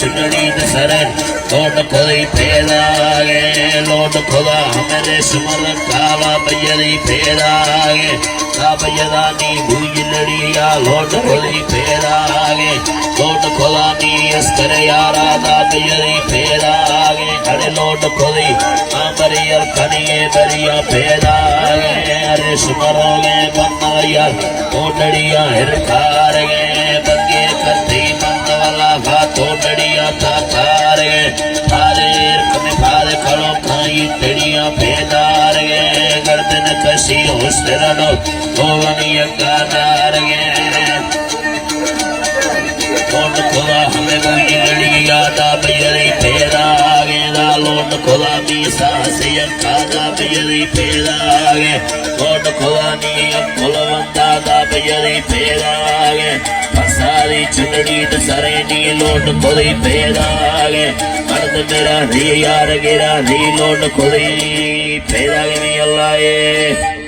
चुनड़ी दसरन लोट खोई फेरागे लोट खोदा हमें सुमर काला बजरी फेरागे का बजरानी भूज लड़िया लोट खोई फेरागे लोट खोदा नी अस्कर यारा दा बजरी फेरागे खड़े लोट खोई आमरियर खड़िए बरिया फेरागे अरे सुमरोगे बन्नवैया तोड़िया हिरखारगे बगे करती बंदवाला भा तोड़िया था थारगे थारे कमे फारे खड़ो खाई तड़िया फेदारगे गर्दन कसी हुस्रनो भोवनिया गादारगे लोट खोला हमें कोई लड़िया दा बजरी फेरागे दा लोट खोला मीसा से खादा बजरी फेरागे लोट खोला नी कुलवंदा दा बजरी फेरागे सारी चुनड़ी दसरे नी लोट खोली फेरागे मर्द मेरा री यार गिरा नी लोट खोली फेरागे नी अल्लाह